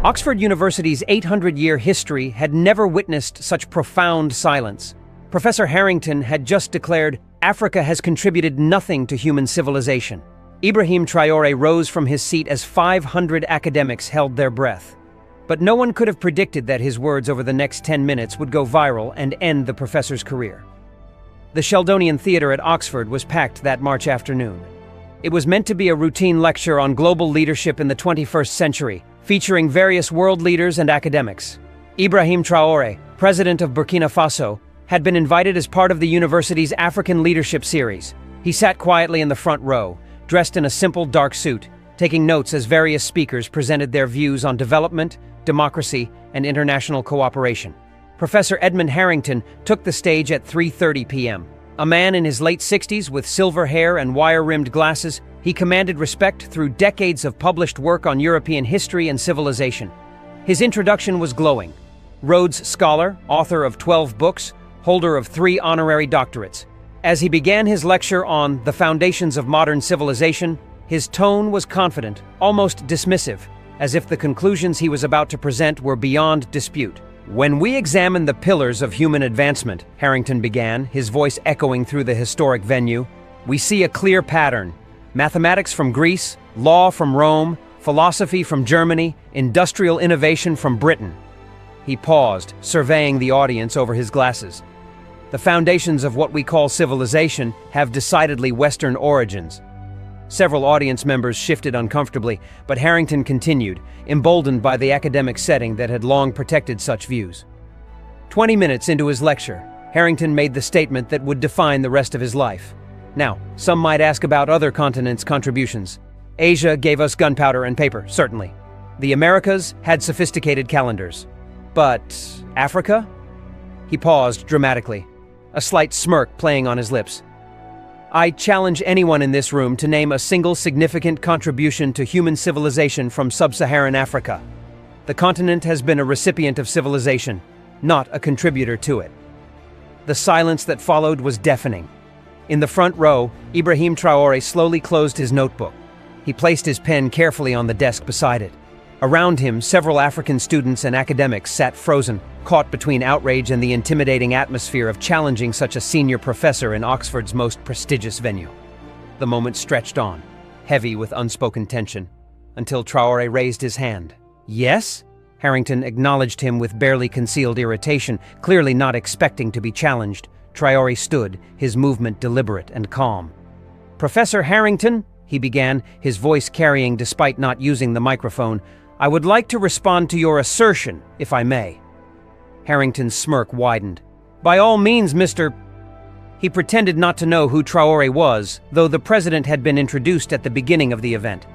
Oxford University's 800-year history had never witnessed such profound silence. Professor Harrington had just declared, "Africa has contributed nothing to human civilization." Ibrahim Traore rose from his seat as 500 academics held their breath. But no one could have predicted that his words over the next 10 minutes would go viral and end the professor's career. The Sheldonian Theatre at Oxford was packed that March afternoon. It was meant to be a routine lecture on global leadership in the 21st century, featuring various world leaders and academics. Ibrahim Traore, president of Burkina Faso, had been invited as part of the university's African Leadership Series. He sat quietly in the front row, dressed in a simple dark suit, taking notes as various speakers presented their views on development, democracy, and international cooperation. Professor Edmund Harrington took the stage at 3:30 p.m. A man in his late 60s with silver hair and wire-rimmed glasses, he commanded respect through decades of published work on European history and civilization. His introduction was glowing. Rhodes Scholar, author of 12 books, holder of 3 honorary doctorates. As he began his lecture on the foundations of modern civilization, his tone was confident, almost dismissive, as if the conclusions he was about to present were beyond dispute. "When we examine the pillars of human advancement," Harrington began, his voice echoing through the historic venue, "we see a clear pattern. Mathematics from Greece, law from Rome, philosophy from Germany, industrial innovation from Britain." He paused, surveying the audience over his glasses. "The foundations of what we call civilization have decidedly Western origins." Several audience members shifted uncomfortably, but Harrington continued, emboldened by the academic setting that had long protected such views. 20 minutes into his lecture, Harrington made the statement that would define the rest of his life. Now, some might ask about other continents' contributions. Asia gave us gunpowder and paper, certainly. The Americas had sophisticated calendars. But Africa? He paused dramatically, a slight smirk playing on his lips. "I challenge anyone in this room to name a single significant contribution to human civilization from sub-Saharan Africa. The continent has been a recipient of civilization, not a contributor to it." The silence that followed was deafening. In the front row, Ibrahim Traore slowly closed his notebook. He placed his pen carefully on the desk beside it. Around him, several African students and academics sat frozen, caught between outrage and the intimidating atmosphere of challenging such a senior professor in Oxford's most prestigious venue. The moment stretched on, heavy with unspoken tension, until Traore raised his hand. "Yes?" Harrington acknowledged him with barely concealed irritation, clearly not expecting to be challenged. Traore stood, his movement deliberate and calm. "Professor Harrington," he began, his voice carrying despite not using the microphone, "I would like to respond to your assertion, if I may." Harrington's smirk widened. "By all means, Mr." He pretended not to know who Traore was, though the president had been introduced at the beginning of the event.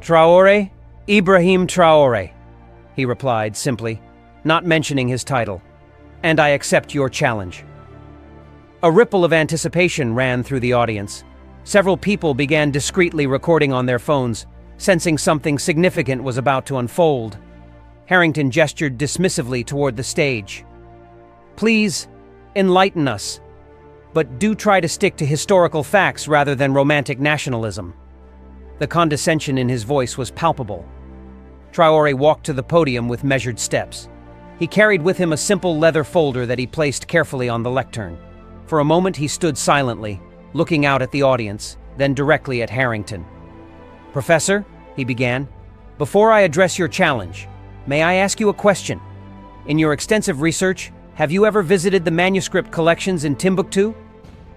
"Traore? Ibrahim Traore," he replied simply, not mentioning his title. "And I accept your challenge." A ripple of anticipation ran through the audience. Several people began discreetly recording on their phones, sensing something significant was about to unfold. Harrington gestured dismissively toward the stage. "Please, enlighten us. But do try to stick to historical facts rather than romantic nationalism." The condescension in his voice was palpable. Traore walked to the podium with measured steps. He carried with him a simple leather folder that he placed carefully on the lectern. For a moment he stood silently, looking out at the audience, then directly at Harrington. "Professor," he began, "before I address your challenge, may I ask you a question? In your extensive research, have you ever visited the manuscript collections in Timbuktu?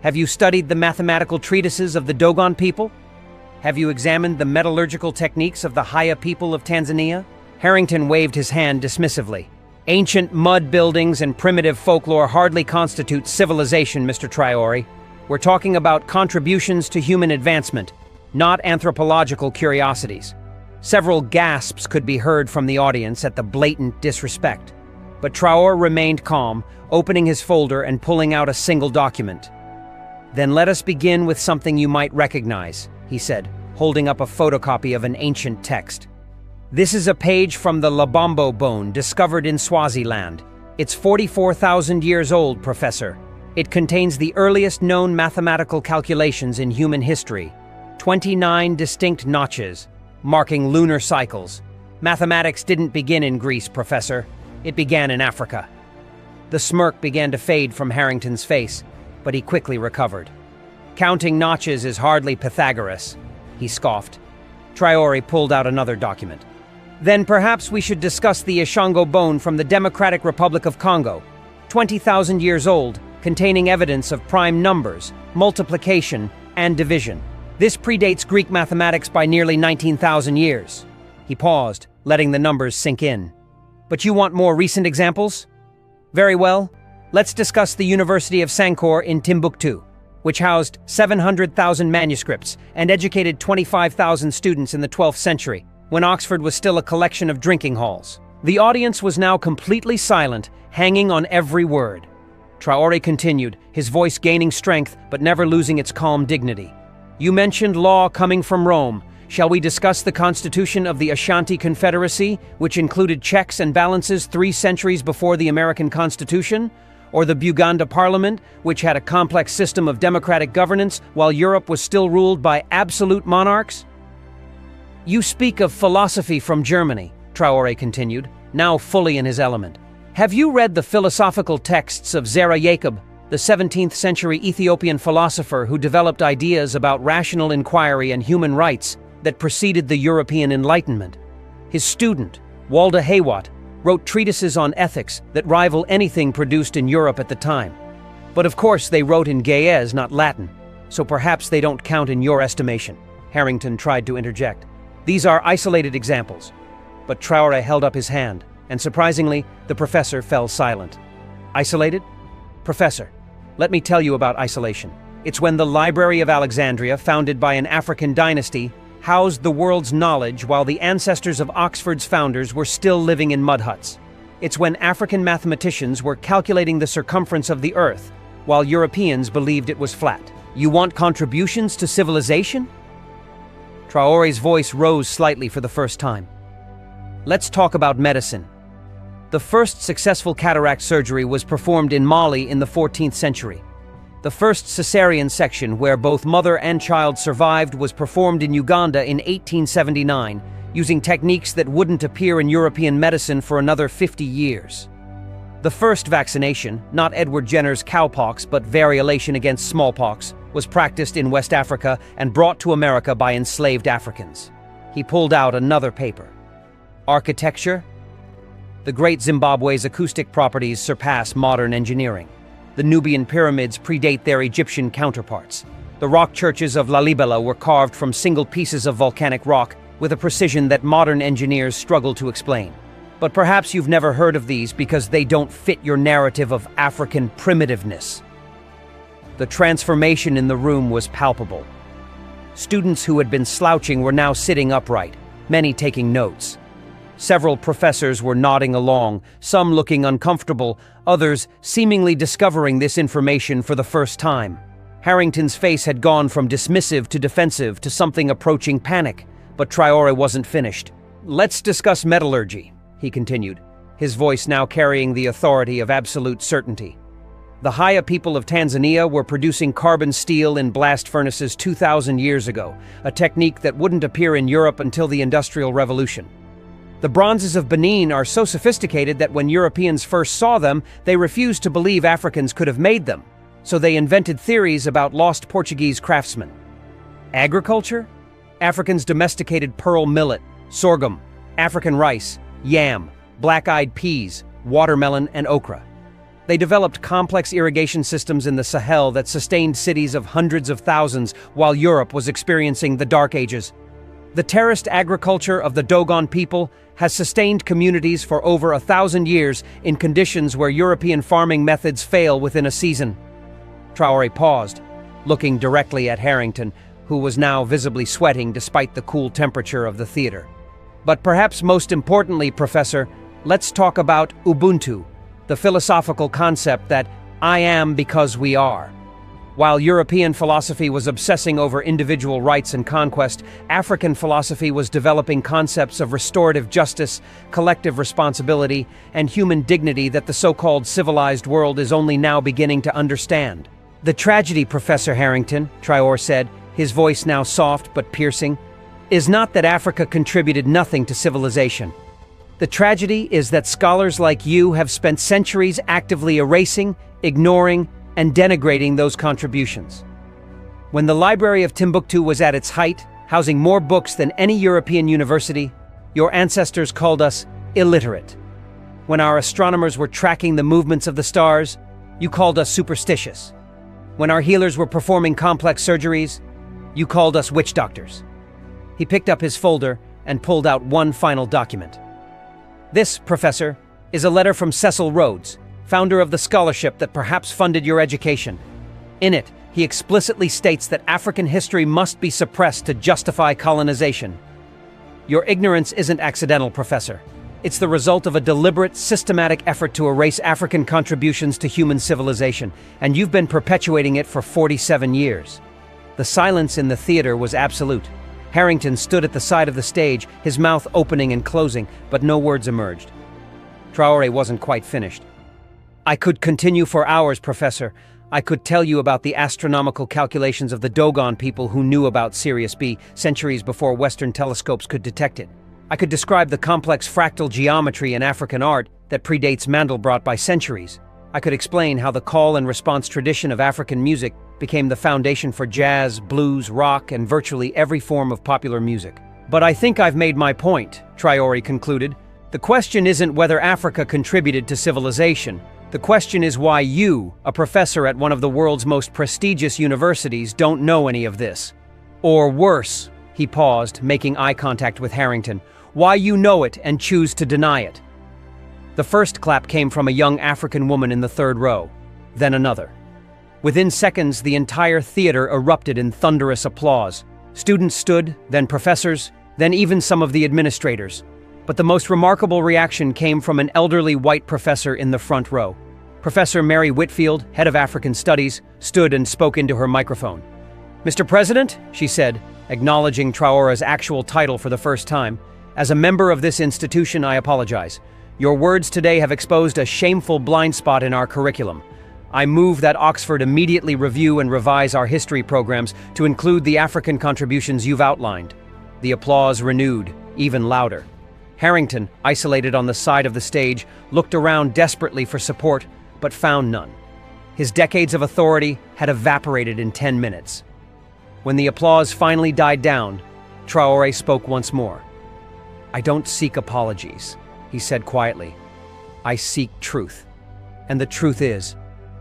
Have you studied the mathematical treatises of the Dogon people? Have you examined the metallurgical techniques of the Haya people of Tanzania?" Harrington waved his hand dismissively. "Ancient mud buildings and primitive folklore hardly constitute civilization, Mr. Traore. We're talking about contributions to human advancement, not anthropological curiosities." Several gasps could be heard from the audience at the blatant disrespect. But Traore remained calm, opening his folder and pulling out a single document. "Then let us begin with something you might recognize," he said, holding up a photocopy of an ancient text. "This is a page from the Labombo bone discovered in Swaziland. It's 44,000 years old, Professor. It contains the earliest known mathematical calculations in human history. 29 distinct notches, marking lunar cycles. Mathematics didn't begin in Greece, Professor. It began in Africa. The smirk began to fade from Harrington's face, but he quickly recovered. Counting notches is hardly Pythagoras, he scoffed. Traore pulled out another document. Then perhaps we should discuss the Ishango bone from the Democratic Republic of Congo, 20,000 years old, containing evidence of prime numbers, multiplication, and division. This predates Greek mathematics by nearly 19,000 years. He paused, letting the numbers sink in. But you want more recent examples? Very well. Let's discuss the University of Sankore in Timbuktu, which housed 700,000 manuscripts and educated 25,000 students in the 12th century, when Oxford was still a collection of drinking halls. The audience was now completely silent, hanging on every word. Traore continued, his voice gaining strength but never losing its calm dignity. You mentioned law coming from Rome. Shall we discuss the constitution of the Ashanti Confederacy, which included checks and balances 3 centuries before the American Constitution? Or the Buganda Parliament, which had a complex system of democratic governance while Europe was still ruled by absolute monarchs? You speak of philosophy from Germany, Traore continued, now fully in his element. Have you read the philosophical texts of Zara Jacob, the 17th century Ethiopian philosopher who developed ideas about rational inquiry and human rights that preceded the European Enlightenment? His student, Walda Haywat, wrote treatises on ethics that rival anything produced in Europe at the time. But of course they wrote in Ge'ez, not Latin, so perhaps they don't count in your estimation. Harrington tried to interject. These are isolated examples. But Traore held up his hand, and surprisingly, the professor fell silent. Isolated? Professor, let me tell you about isolation. It's when the Library of Alexandria, founded by an African dynasty, housed the world's knowledge while the ancestors of Oxford's founders were still living in mud huts. It's when African mathematicians were calculating the circumference of the Earth, while Europeans believed it was flat. You want contributions to civilization? Traore's voice rose slightly for the first time. Let's talk about medicine. The first successful cataract surgery was performed in Mali in the 14th century. The first cesarean section, where both mother and child survived, was performed in Uganda in 1879, using techniques that wouldn't appear in European medicine for another 50 years. The first vaccination, not Edward Jenner's cowpox but variolation against smallpox, was practiced in West Africa and brought to America by enslaved Africans. He pulled out another paper. Architecture? The Great Zimbabwe's acoustic properties surpass modern engineering. The Nubian pyramids predate their Egyptian counterparts. The rock churches of Lalibela were carved from single pieces of volcanic rock with a precision that modern engineers struggle to explain. But perhaps you've never heard of these because they don't fit your narrative of African primitiveness. The transformation in the room was palpable. Students who had been slouching were now sitting upright, many taking notes. Several professors were nodding along, some looking uncomfortable, others seemingly discovering this information for the first time. Harrington's face had gone from dismissive to defensive to something approaching panic, but Traore wasn't finished. Let's discuss metallurgy, he continued, his voice now carrying the authority of absolute certainty. The Haya people of Tanzania were producing carbon steel in blast furnaces 2,000 years ago, a technique that wouldn't appear in Europe until the Industrial Revolution. The bronzes of Benin are so sophisticated that when Europeans first saw them, they refused to believe Africans could have made them, so they invented theories about lost Portuguese craftsmen. Agriculture? Africans domesticated pearl millet, sorghum, African rice, yam, black-eyed peas, watermelon, and okra. They developed complex irrigation systems in the Sahel that sustained cities of hundreds of thousands while Europe was experiencing the Dark Ages. The terraced agriculture of the Dogon people has sustained communities for over 1,000 years in conditions where European farming methods fail within a season. Traore paused, looking directly at Harrington, who was now visibly sweating despite the cool temperature of the theater. But perhaps most importantly, Professor, let's talk about Ubuntu, the philosophical concept that I am because we are. While European philosophy was obsessing over individual rights and conquest, African philosophy was developing concepts of restorative justice, collective responsibility, and human dignity that the so-called civilized world is only now beginning to understand. The tragedy, Professor Harrington, Traore said, his voice now soft but piercing, is not that Africa contributed nothing to civilization. The tragedy is that scholars like you have spent centuries actively erasing, ignoring, and denigrating those contributions. When the Library of Timbuktu was at its height, housing more books than any European university, your ancestors called us illiterate. When our astronomers were tracking the movements of the stars, you called us superstitious. When our healers were performing complex surgeries, you called us witch doctors. He picked up his folder and pulled out one final document. This, Professor, is a letter from Cecil Rhodes, founder of the scholarship that perhaps funded your education. In it, he explicitly states that African history must be suppressed to justify colonization. Your ignorance isn't accidental, Professor. It's the result of a deliberate, systematic effort to erase African contributions to human civilization, and you've been perpetuating it for 47 years. The silence in the theater was absolute. Harrington stood at the side of the stage, his mouth opening and closing, but no words emerged. Traore wasn't quite finished. I could continue for hours, Professor. I could tell you about the astronomical calculations of the Dogon people who knew about Sirius B centuries before Western telescopes could detect it. I could describe the complex fractal geometry in African art that predates Mandelbrot by centuries. I could explain how the call and response tradition of African music became the foundation for jazz, blues, rock, and virtually every form of popular music. But I think I've made my point, Traore concluded. The question isn't whether Africa contributed to civilization. The question is why you, a professor at one of the world's most prestigious universities, don't know any of this. Or worse, he paused, making eye contact with Harrington, why you know it and choose to deny it. The first clap came from a young African woman in the third row, then another. Within seconds, the entire theater erupted in thunderous applause. Students stood, then professors, then even some of the administrators. But the most remarkable reaction came from an elderly white professor in the front row. Professor Mary Whitfield, head of African Studies, stood and spoke into her microphone. Mr. President, she said, acknowledging Traore's actual title for the first time, as a member of this institution, I apologize. Your words today have exposed a shameful blind spot in our curriculum. I move that Oxford immediately review and revise our history programs to include the African contributions you've outlined. The applause renewed, even louder. Harrington, isolated on the side of the stage, looked around desperately for support, but found none. His decades of authority had evaporated in 10 minutes. When the applause finally died down, Traore spoke once more. I don't seek apologies, he said quietly. I seek truth. And the truth is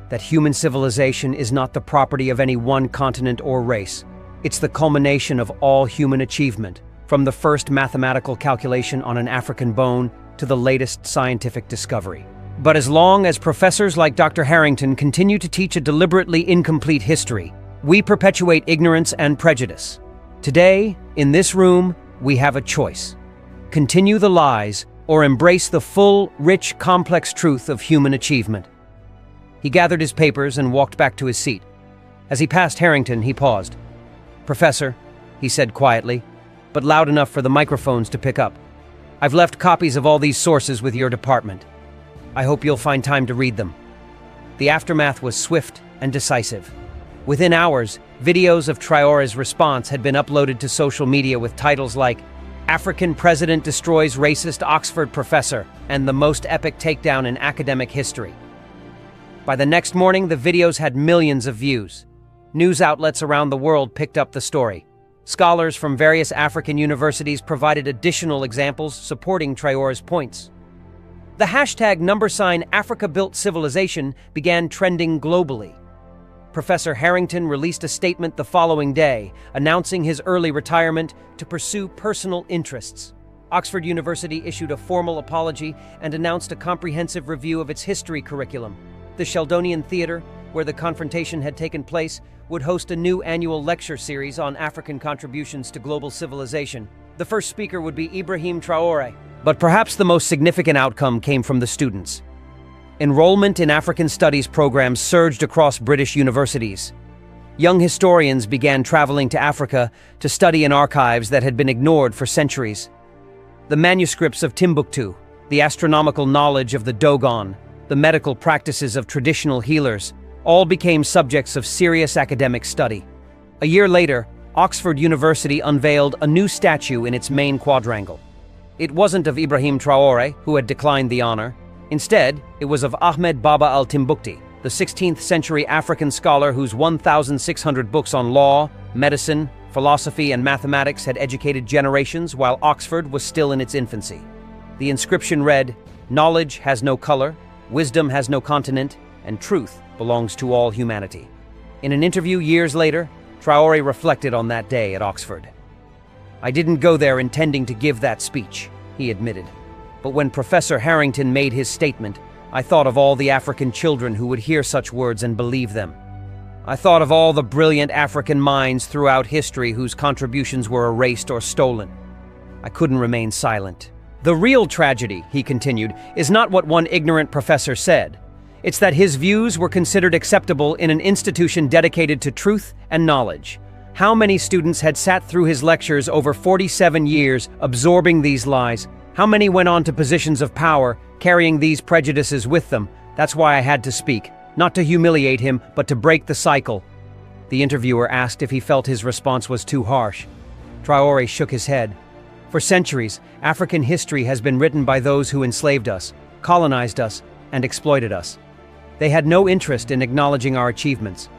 that human civilization is not the property of any one continent or race. It's the culmination of all human achievement, from the first mathematical calculation on an African bone to the latest scientific discovery. But as long as professors like Dr. Harrington continue to teach a deliberately incomplete history, we perpetuate ignorance and prejudice. Today, in this room, we have a choice. Continue the lies or embrace the full, rich, complex truth of human achievement. He gathered his papers and walked back to his seat. As he passed Harrington, he paused. Professor, he said quietly, but loud enough for the microphones to pick up. I've left copies of all these sources with your department. I hope you'll find time to read them. The aftermath was swift and decisive. Within hours, videos of Traore's response had been uploaded to social media with titles like African President Destroys Racist Oxford Professor and the Most Epic Takedown in Academic History. By the next morning, the videos had millions of views. News outlets around the world picked up the story. Scholars from various African universities provided additional examples supporting Traore's points. The hashtag #Africa Built Civilization began trending globally. Professor Harrington released a statement the following day, announcing his early retirement to pursue personal interests. Oxford University issued a formal apology and announced a comprehensive review of its history curriculum. The Sheldonian Theatre, where the confrontation had taken place, would host a new annual lecture series on African contributions to global civilization. The first speaker would be Ibrahim Traore. But perhaps the most significant outcome came from the students. Enrollment in African studies programs surged across British universities. Young historians began traveling to Africa to study in archives that had been ignored for centuries. The manuscripts of Timbuktu, the astronomical knowledge of the Dogon, the medical practices of traditional healers, all became subjects of serious academic study. A year later, Oxford University unveiled a new statue in its main quadrangle. It wasn't of Ibrahim Traore, who had declined the honor. Instead, it was of Ahmed Baba al-Timbukti, the 16th century African scholar whose 1,600 books on law, medicine, philosophy, and mathematics had educated generations while Oxford was still in its infancy. The inscription read, "Knowledge has no color, wisdom has no continent, and truth belongs to all humanity." In an interview years later, Traore reflected on that day at Oxford. "I didn't go there intending to give that speech," he admitted. "But when Professor Harrington made his statement, I thought of all the African children who would hear such words and believe them. I thought of all the brilliant African minds throughout history whose contributions were erased or stolen. I couldn't remain silent. The real tragedy," he continued, "is not what one ignorant professor said. It's that his views were considered acceptable in an institution dedicated to truth and knowledge. How many students had sat through his lectures over 47 years, absorbing these lies? How many went on to positions of power, carrying these prejudices with them? That's why I had to speak, not to humiliate him, but to break the cycle." The interviewer asked if he felt his response was too harsh. Traore shook his head. "For centuries, African history has been written by those who enslaved us, colonized us, and exploited us. They had no interest in acknowledging our achievements.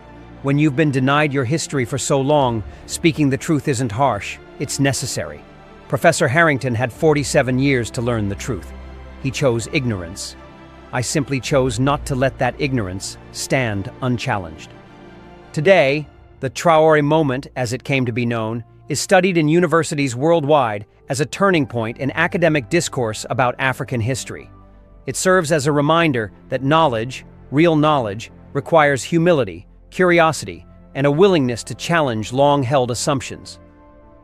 When you've been denied your history for so long, speaking the truth isn't harsh, it's necessary. Professor Harrington had 47 years to learn the truth. He chose ignorance. I simply chose not to let that ignorance stand unchallenged." Today, the Traore moment, as it came to be known, is studied in universities worldwide as a turning point in academic discourse about African history. It serves as a reminder that knowledge, real knowledge, requires humility, curiosity, and a willingness to challenge long-held assumptions.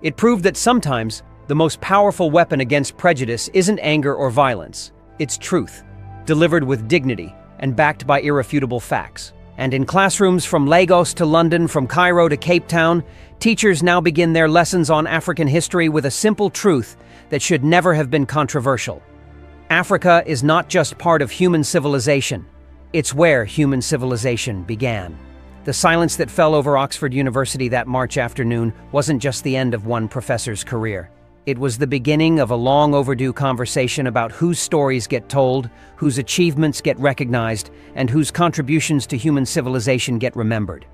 It proved that sometimes the most powerful weapon against prejudice isn't anger or violence, it's truth, delivered with dignity and backed by irrefutable facts. And in classrooms from Lagos to London, from Cairo to Cape Town, teachers now begin their lessons on African history with a simple truth that should never have been controversial. Africa is not just part of human civilization, it's where human civilization began. The silence that fell over Oxford University that March afternoon wasn't just the end of one professor's career. It was the beginning of a long overdue conversation about whose stories get told, whose achievements get recognized, and whose contributions to human civilization get remembered.